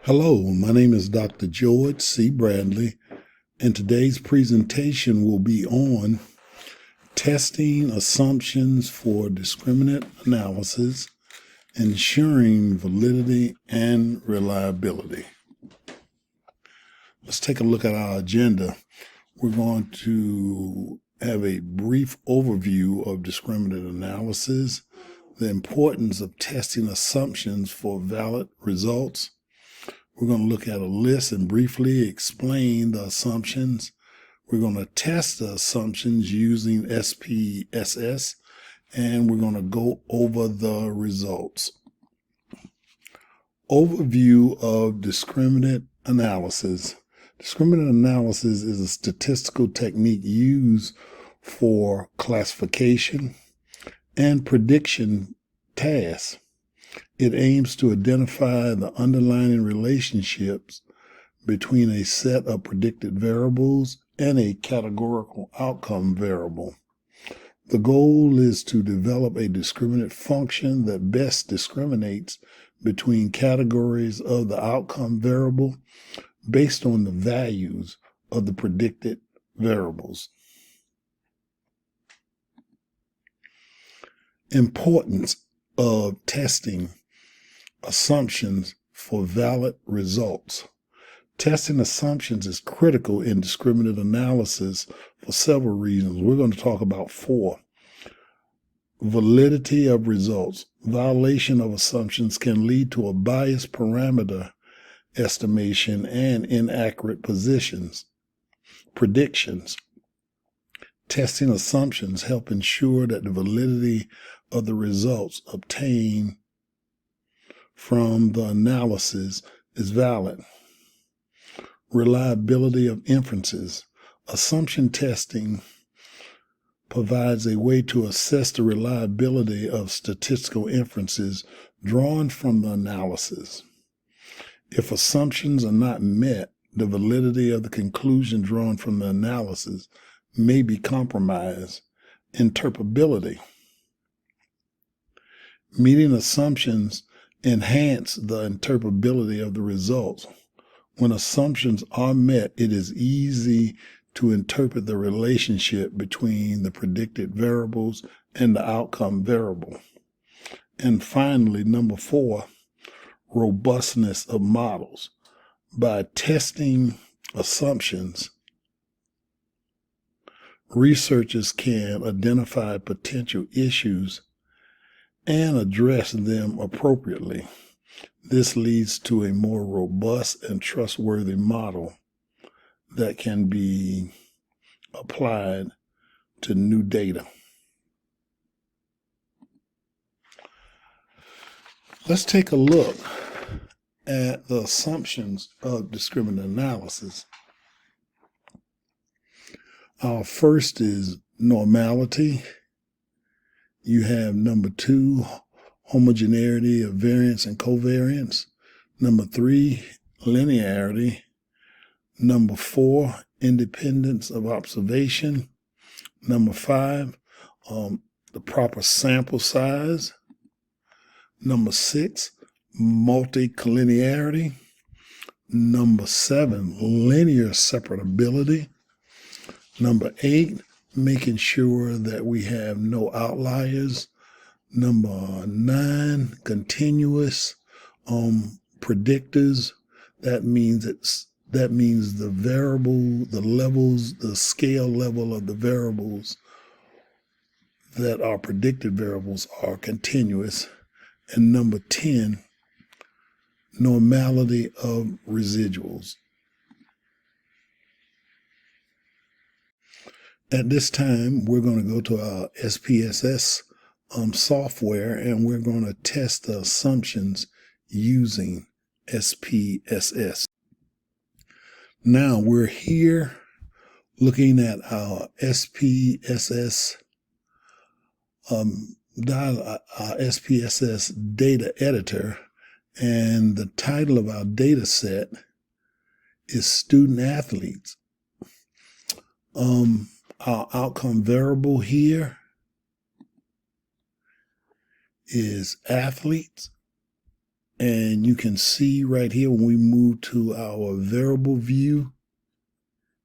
Hello, my name is Dr. George C. Bradley, and today's presentation will be on testing assumptions for discriminant analysis, ensuring validity and reliability. Let's take a look at our agenda. We're going to have a brief overview of discriminant analysis, the importance of testing assumptions for valid results. We're going to look at a list and briefly explain the assumptions. We're going to test the assumptions using SPSS, and we're going to go over the results. Overview of discriminant analysis. Discriminant analysis is a statistical technique used for classification and prediction tasks. It aims to identify the underlying relationships between a set of predicted variables and a categorical outcome variable. The goal is to develop a discriminant function that best discriminates between categories of the outcome variable based on the values of the predicted variables. Importance of testing assumptions for valid results. Testing assumptions is critical in discriminant analysis for several reasons. We're going to talk about four. Validity of results. Violation of assumptions can lead to a biased parameter estimation and inaccurate predictions. Testing assumptions help ensure that the validity of the results obtained from the analysis is valid. Reliability of inferences. Assumption testing provides a way to assess the reliability of statistical inferences drawn from the analysis. If assumptions are not met, the validity of the conclusion drawn from the analysis may be compromised. Interpretability. Meeting assumptions enhance the interpretability of the results. When assumptions are met, it is easy to interpret the relationship between the predicted variables and the outcome variable. And finally, number 4, robustness of models. By testing assumptions, researchers can identify potential issues and address them appropriately. This leads to a more robust and trustworthy model that can be applied to new data. Let's take a look at the assumptions of discriminant analysis. Our first is normality. You have number 2, homogeneity of variance and covariance. Number 3, linearity. Number 4, independence of observation. Number 5, the proper sample size. Number 6, multicollinearity. Number 7, linear separability. Number 8, making sure that we have no outliers. Number 9, continuous predictors. That means the variable, the levels, the scale level of the variables that are predicted variables are continuous. And number 10, normality of residuals. At this time, we're going to go to our SPSS software, and we're going to test the assumptions using SPSS. Now we're here looking at our SPSS data editor, and the title of our data set is student athletes. Our outcome variable here is athletes, And you can see right here when we move to our variable view,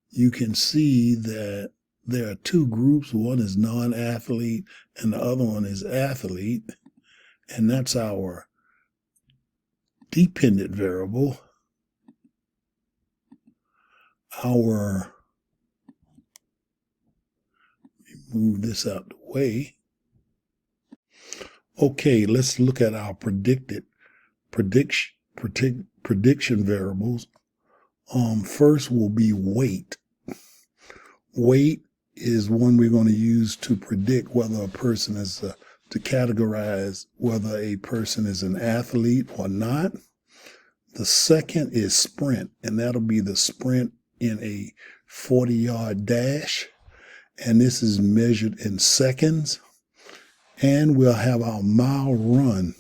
you can see that there are two groups. One is non-athlete and the other one is athlete. And that's our dependent variable. Move this out the way. Okay, let's look at our prediction variables. First will be weight. Weight is one we're going to use to predict whether a person is, to categorize whether a person is an athlete or not. The second is sprint, and that'll be the sprint in a 40-yard dash. And this is measured in seconds. And we'll have our mile run,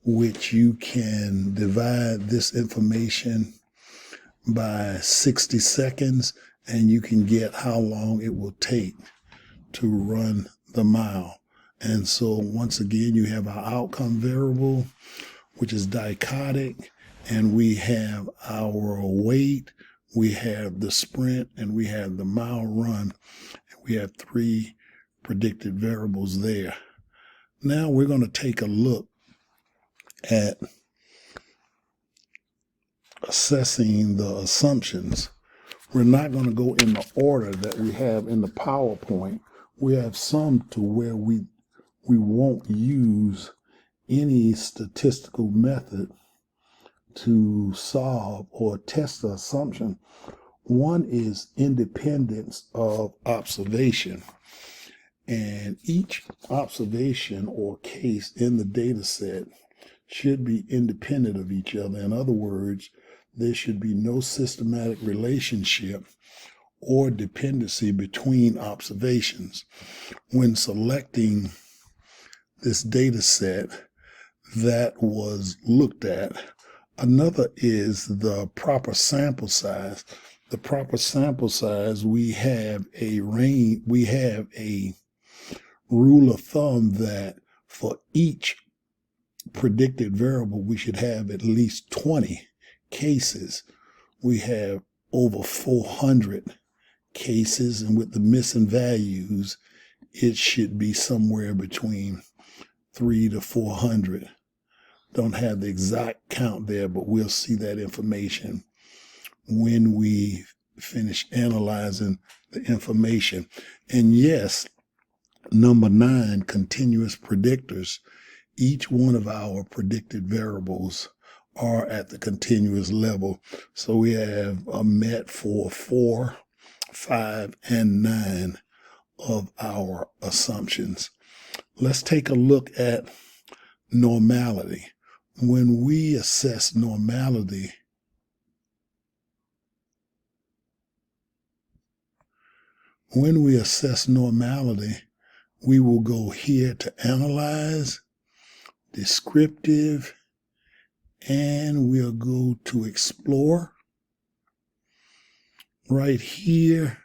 which you can divide this information by 60 seconds, and you can get how long it will take to run the mile. And so once again, you have our outcome variable, which is dichotic, and we have our weight, we have the sprint, and we have the mile run. We have three predicted variables there. Now we're going to take a look at assessing the assumptions. We're not going to go in the order that we have in the PowerPoint. We have some to where we won't use any statistical method to solve or test the assumption. One is independence of observation. And each observation or case in the data set should be independent of each other. In other words, there should be no systematic relationship or dependency between observations. When selecting this data set that was looked at, another is the proper sample size. The proper sample size, we have a range, we have a rule of thumb that for each predicted variable, we should have at least 20 cases. We have over 400 cases, and with the missing values, it should be somewhere between 300 to 400. Don't have the exact count there, but we'll see that information when we finish analyzing the information. And yes, number 9, continuous predictors. Each one of our predicted variables are at the continuous level. So we have a met for 4, 5, and 9 of our assumptions. Let's take a look at normality. When we assess normality, we will go here to analyze, descriptive, and we'll go to explore. Right here,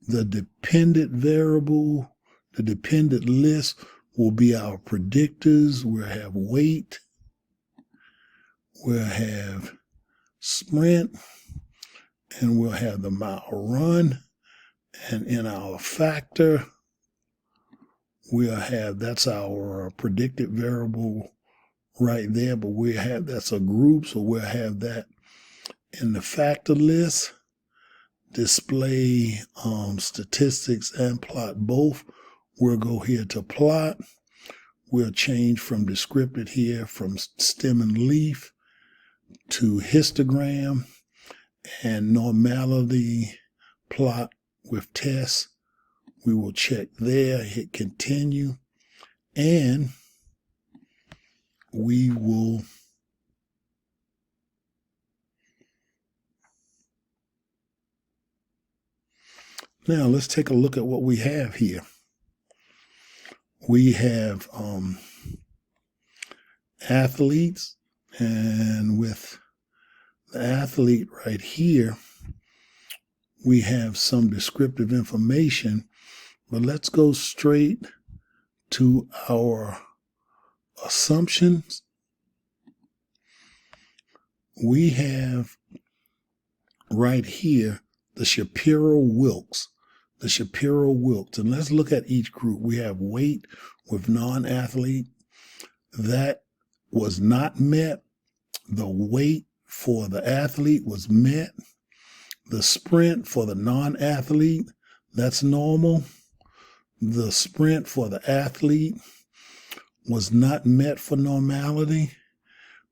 the dependent variable, the dependent list will be our predictors. We'll have weight, we'll have sprint, and we'll have the mile run. And in our factor, we'll have, that's our predicted variable right there, but we'll have, that's a group, so we'll have that in the factor list. Display statistics and plot both. We'll go here to plot. We'll change from descriptive here from stem and leaf to histogram, and normality plot with tests. We will check there, hit continue, and we will now let's take a look at what we have here. We have athletes, and with the athlete right here, we have some descriptive information, but let's go straight to our assumptions. we have right here the Shapiro-Wilks. The Shapiro-Wilks. And let's look at each group. We have weight with non-athlete. That was not met. The weight for the athlete was met. The sprint for the non-athlete, that's normal. The sprint for the athlete was not met for normality.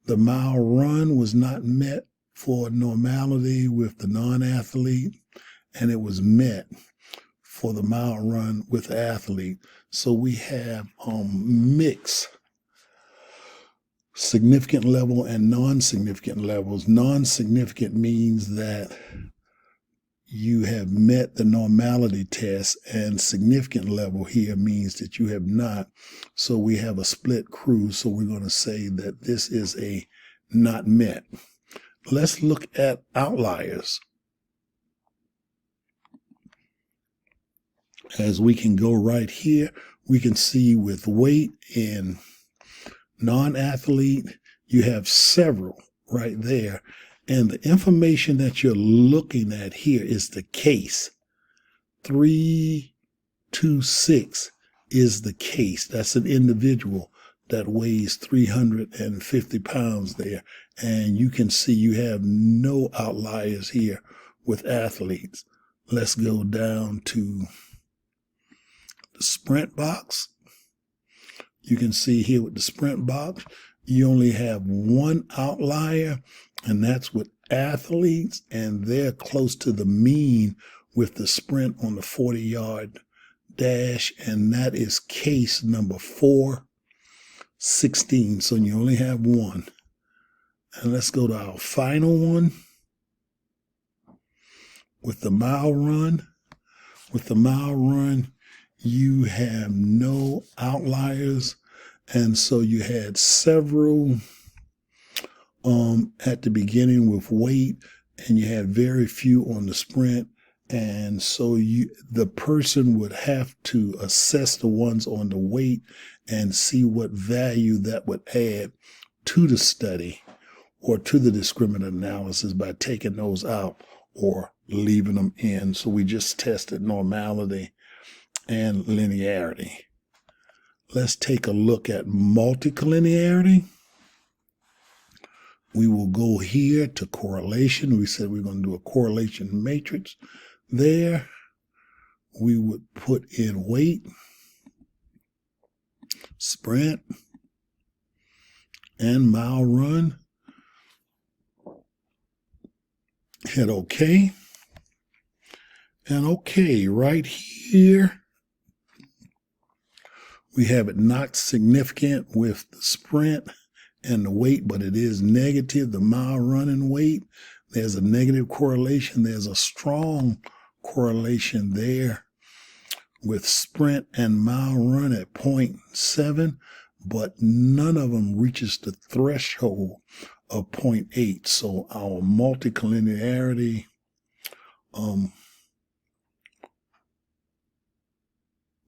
The mile run was not met for normality with the non-athlete, and it was met for the mile run with the athlete. So we have mixed significant level and non-significant levels. Non-significant means that you have met the normality test, and significant level here means that you have not. So we have a split crew. So we're going to say that this is a not met. Let's look at outliers. As we can go right here, we can see with weight and non-athlete, you have several right there. And the information that you're looking at here is the case. 326 is the case. That's an individual that weighs 350 pounds there. And you can see you have no outliers here with athletes. Let's go down to the sprint box. You can see here with the sprint box, you only have one outlier, and that's with athletes, and they're close to the mean with the sprint on the 40-yard dash, and that is case number 416. So you only have one. And let's go to our final one with the mile run. With the mile run, you have no outliers, and so you had several at the beginning with weight, and you had very few on the sprint. And so the person would have to assess the ones on the weight and see what value that would add to the study or to the discriminant analysis by taking those out or leaving them in. So we just tested normality and linearity. Let's take a look at multicollinearity. We will go here to correlation. We said we're going to do a correlation matrix there. We would put in weight, sprint, and mile run. Hit OK. And OK, right here, we have it not significant with the sprint and the weight, but it is negative. The mile running weight, there's a negative correlation. There's a strong correlation there with sprint and mile run at 0.7, but none of them reaches the threshold of 0.8. So our multicollinearity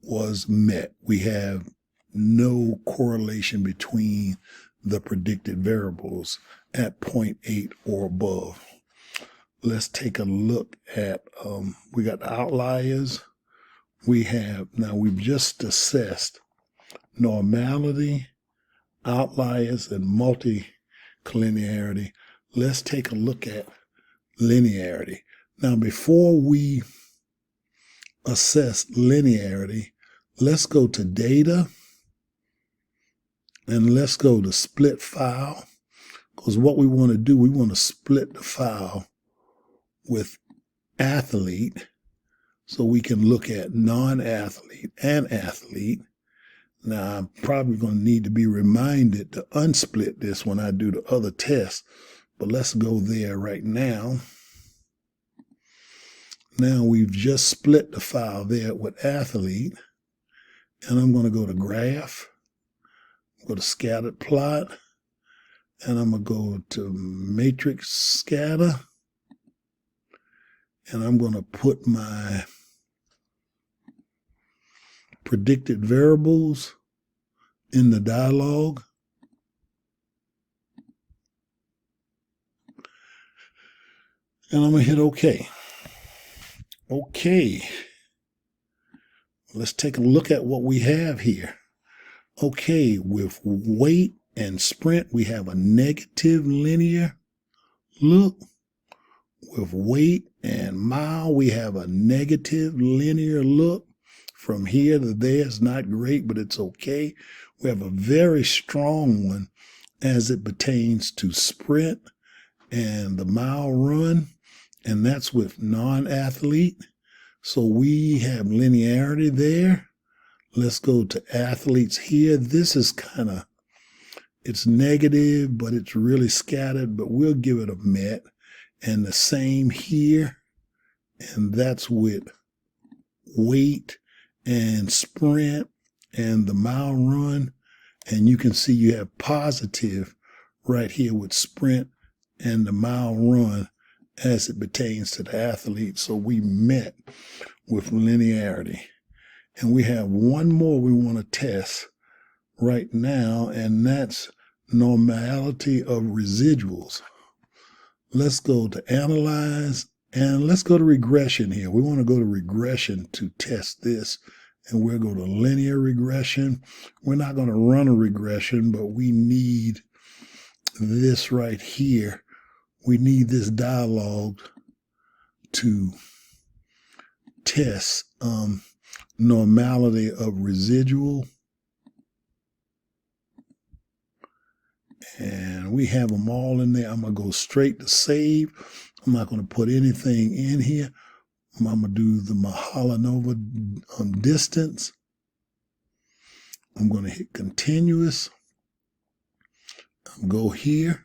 was met. We have no correlation between the predicted variables at 0.8 or above. Let's take a look at, we got the outliers. We've just assessed normality, outliers, and multicollinearity. Let's take a look at linearity. Now, before we assess linearity, let's go to data and let's go to split file, because what we want to do, we want to split the file with athlete so we can look at non-athlete and athlete. Now, I'm probably going to need to be reminded to unsplit this when I do the other tests, but let's go there right now. Now we've just split the file there with athlete, and I'm going to go to graph, go to scattered plot, and I'm going to go to matrix scatter, and I'm going to put my predicted variables in the dialog. And I'm going to hit OK. Okay. Let's take a look at what we have here. Okay, with weight and sprint, we have a negative linear look. With weight and mile, we have a negative linear look. From here to there is not great, but it's okay. We have a very strong one as it pertains to sprint and the mile run, and that's with non-athlete. So we have linearity there. Let's go to athletes here. This is it's negative, but it's really scattered, but we'll give it a met. And the same here, and that's with weight and sprint and the mile run. And you can see you have positive right here with sprint and the mile run as it pertains to the athlete. So we met with linearity. And we have one more we want to test right now, and that's normality of residuals. Let's go to analyze, and let's go to regression here. We want to go to regression to test this, and we'll go to linear regression. We're not going to run a regression, but we need this right here. We need this dialog to test normality of residual. And we have them all in there. I'm going to go straight to save. I'm not going to put anything in here. I'm going to do the Mahalanova distance. I'm going to hit continuous. Go here.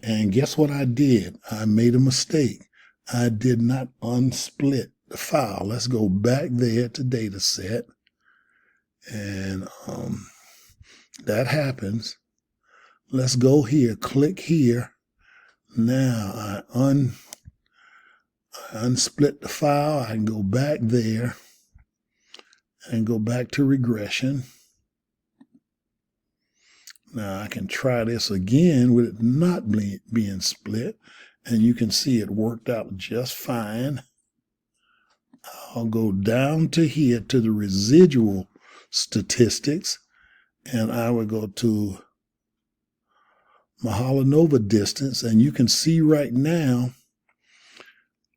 And guess what I did? I made a mistake. I did not unsplit the file. Let's go back there to dataset. And that happens. Let's go here, click here. Now I unsplit the file. I can go back there and go back to regression. Now I can try this again with it not being split, and you can see it worked out just fine. I'll go down to here to the residual statistics, and I will go to Mahalanova distance, and you can see right now,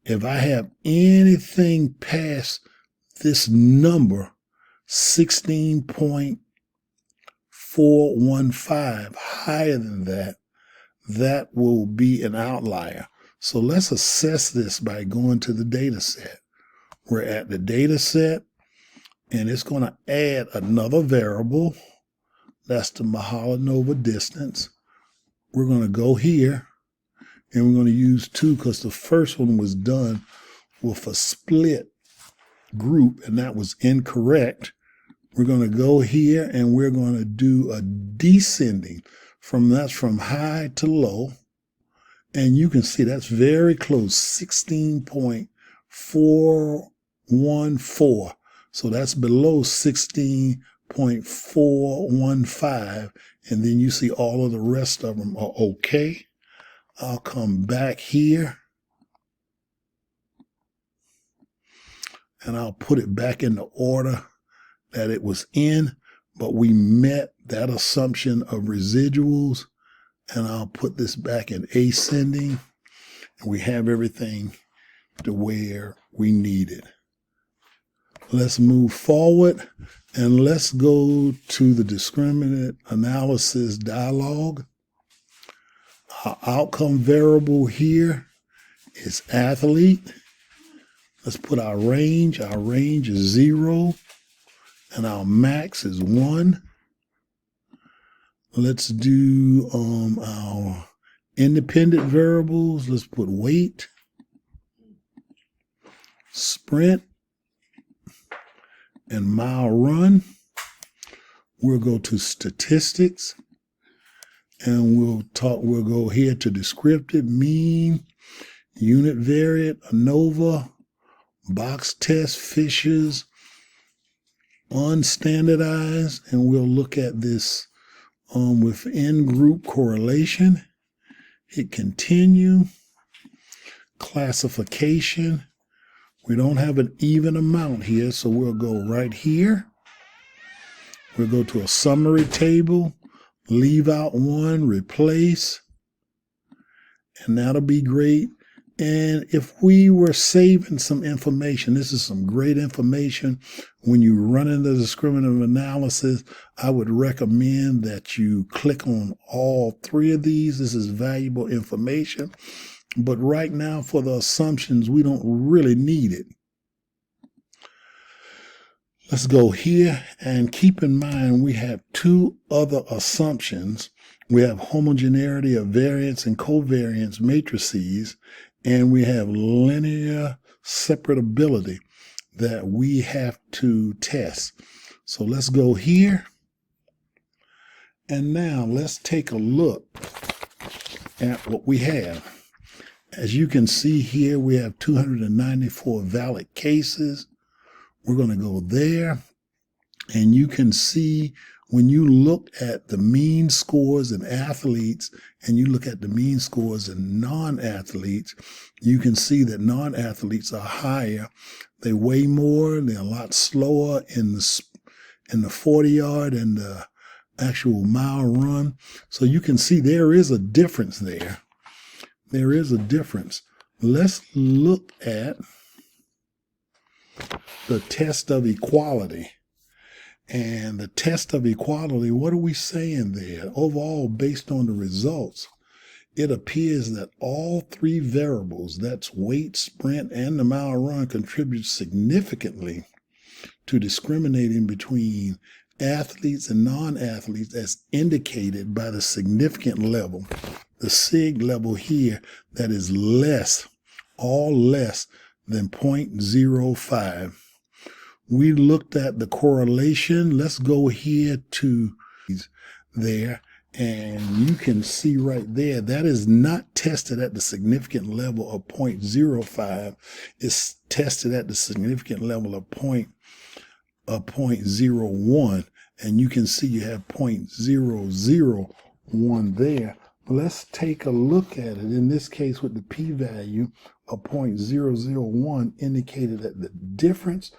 if I have anything past this number, 16.415, higher than that, that will be an outlier. So let's assess this by going to the data set. We're at the data set, and it's going to add another variable. That's the Mahalanova distance. We're going to go here, and we're going to use 2 because the first one was done with a split group, and that was incorrect. We're going to go here, and we're going to do a descending. That's from high to low. And you can see that's very close, 16.414. So that's below 16.415. And then you see all of the rest of them are okay. I'll come back here, and I'll put it back in the order that it was in, but we met that assumption of residuals, and I'll put this back in ascending, and we have everything to where we need it. Let's move forward, and let's go to the discriminant analysis dialog. Our outcome variable here is athlete. Let's put our range. Our range is 0, and our max is 1. Let's do our independent variables. Let's put weight, sprint, and mile run. We'll go to statistics, and we'll go here to descriptive, mean, unit variant, ANOVA, box test, Fishers, unstandardized, and we'll look at this within group correlation. Hit continue. classification. We don't have an even amount here, so we'll go right here. We'll go to a summary table, leave out one, replace, and that'll be great. And if we were saving some information, this is some great information. When you run into discriminative analysis, I would recommend that you click on all three of these. This is valuable information. But right now, for the assumptions, we don't really need it. Let's go here and keep in mind we have two other assumptions. We have homogeneity of variance and covariance matrices, and we have linear separability that we have to test. So let's go here. And now let's take a look at what we have. As you can see here, we have 294 valid cases. We're going to go there, and you can see when you look at the mean scores in athletes and you look at the mean scores in non-athletes, you can see that non-athletes are higher. They weigh more. They're a lot slower in the 40-yard and the actual mile run. So you can see there is a difference there. There is a difference. Let's look at the test of equality. And the test of equality, what are we saying there? Overall, based on the results, it appears that all three variables, that's weight, sprint, and the mile run, contribute significantly to discriminating between athletes and non-athletes as indicated by the significant level, the sig level here, that is less, all less than 0.05. We looked at the correlation. Let's go here to there, and you can see right there, that is not tested at the significant level of 0.05. It's tested at the significant level of 0.01, and you can see you have 0.001 there. Let's take a look at it. In this case, with the p-value of 0.001 indicated that the difference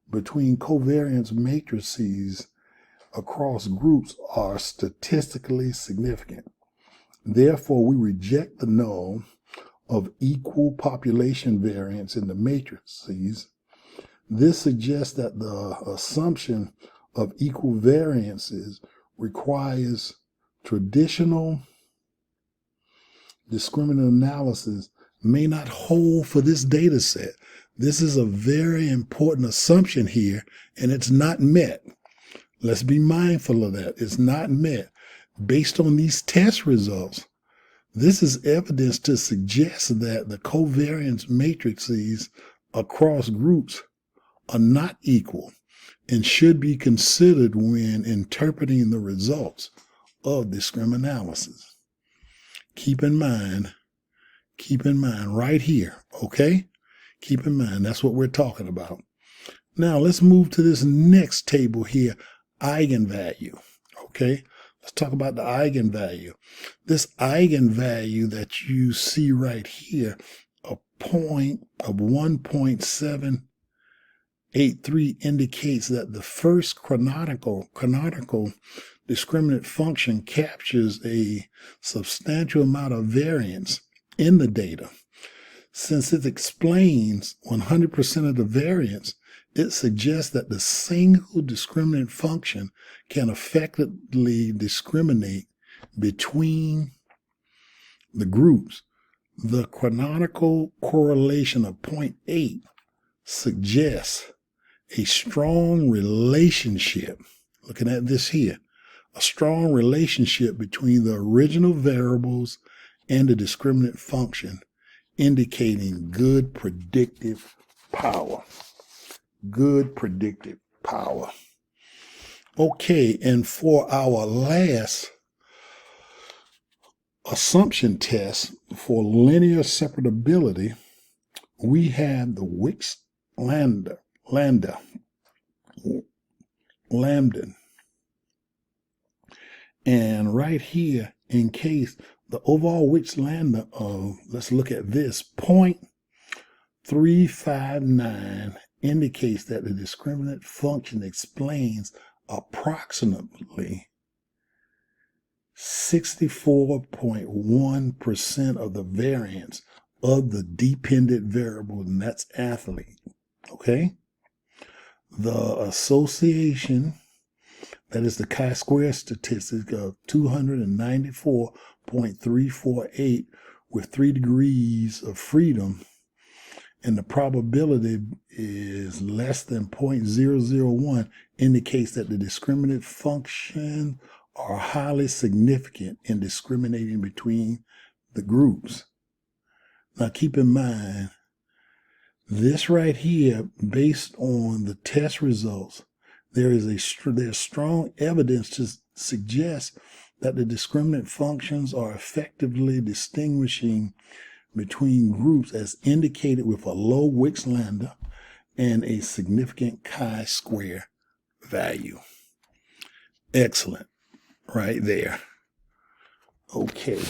between covariance matrices across groups are statistically significant. Therefore, we reject the null of equal population variance in the matrices. This suggests that the assumption of equal variances requires traditional discriminant analysis may not hold for this data set. This is a very important assumption here, and it's not met. Let's be mindful of that. It's not met. Based on these test results, this is evidence to suggest that the covariance matrices across groups are not equal and should be considered when interpreting the results of discriminant analysis. Keep in mind right here, okay? Keep in mind, that's what we're talking about. Now, let's move to this next table here, eigenvalue, okay? Let's talk about the eigenvalue. This eigenvalue that you see right here, a point of 1.783 indicates that the first canonical discriminant function captures a substantial amount of variance in the data. Since it explains 100% of the variance, it suggests that the single discriminant function can effectively discriminate between the groups. The canonical correlation of 0.8 suggests a strong relationship. Looking at this here, a strong relationship between the original variables and the discriminant function, indicating good predictive power. Good predictive power. Okay, and for our last assumption test for linear separability, we have the Wicks-Lambda. And right here, in case the overall Wicks-Lambda of, let's look at this, 0.001 359 indicates that the discriminant function explains approximately 64.1% of the variance of the dependent variable, and that's athlete. Okay? The association, that is the chi-square statistic of 294.348 with 3 degrees of freedom, and the probability is less than 0.001, indicates that the discriminant function are highly significant in discriminating between the groups. Now keep in mind, this right here, based on the test results, there's strong evidence to suggest that the discriminant functions are effectively distinguishing between groups as indicated with a low Wicks lambda and a significant chi-square value. Excellent. Right there. Okay.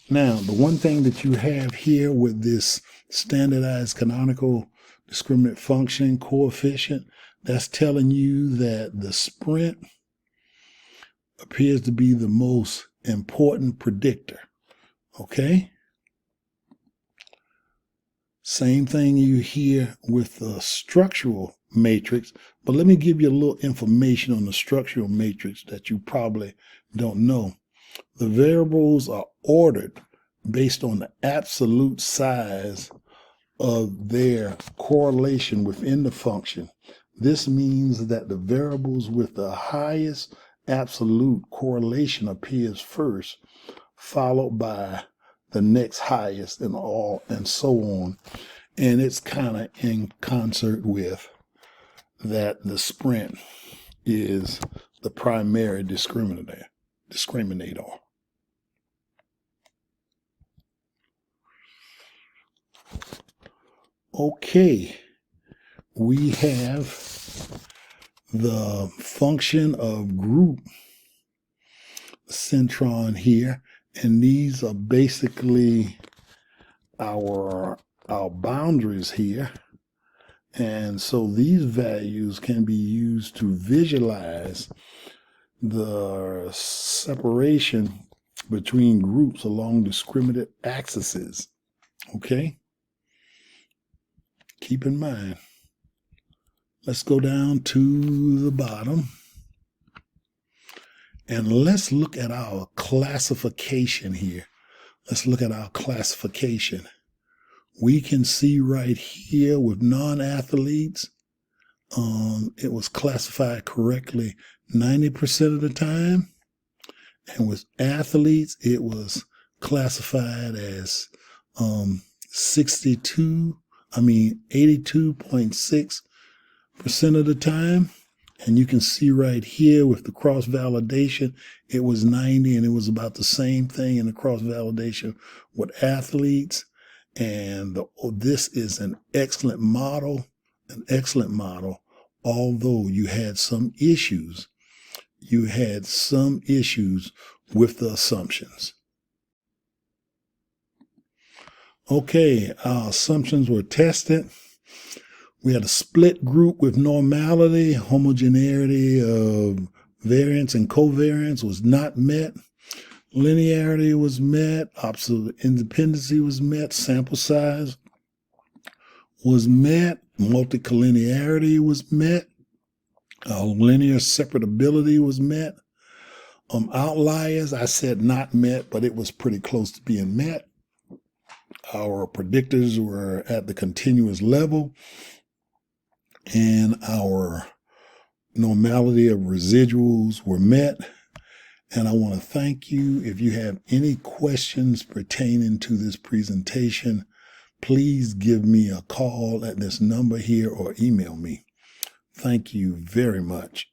Now, the one thing that you have here with this standardized canonical discriminant function coefficient, that's telling you that the sprint appears to be the most important predictor. Okay? Same thing you hear with the structural matrix, but let me give you a little information on the structural matrix that you probably don't know. The variables are ordered based on the absolute size of their correlation within the function. This means that the variables with the highest absolute correlation appears first, followed by the next highest, and so on. And it's kind of in concert with that the sprint is the primary discriminator. Okay, we have the function of group centron here, and these are basically our boundaries here. And so these values can be used to visualize the separation between groups along discriminant axes. Okay? Keep in mind. Let's go down to the bottom. And let's look at our classification here. Let's look at our classification. We can see right here with non-athletes, it was classified correctly 90% of the time. And with athletes, it was classified as 82.6% of the time. And you can see right here with the cross-validation, it was 90, and it was about the same thing in the cross-validation with athletes. And this is an excellent model, although you had some issues. You had some issues with the assumptions. Okay, our assumptions were tested. We had a split group with normality. Homogeneity of variance and covariance was not met. Linearity was met. Absolute independency was met. Sample size was met. Multicollinearity was met. Linear separability was met. Outliers, I said not met, but it was pretty close to being met. Our predictors were at the continuous level, and our normality of residuals were met. And I want to thank you. If you have any questions pertaining to this presentation, please give me a call at this number here or email me. Thank you very much.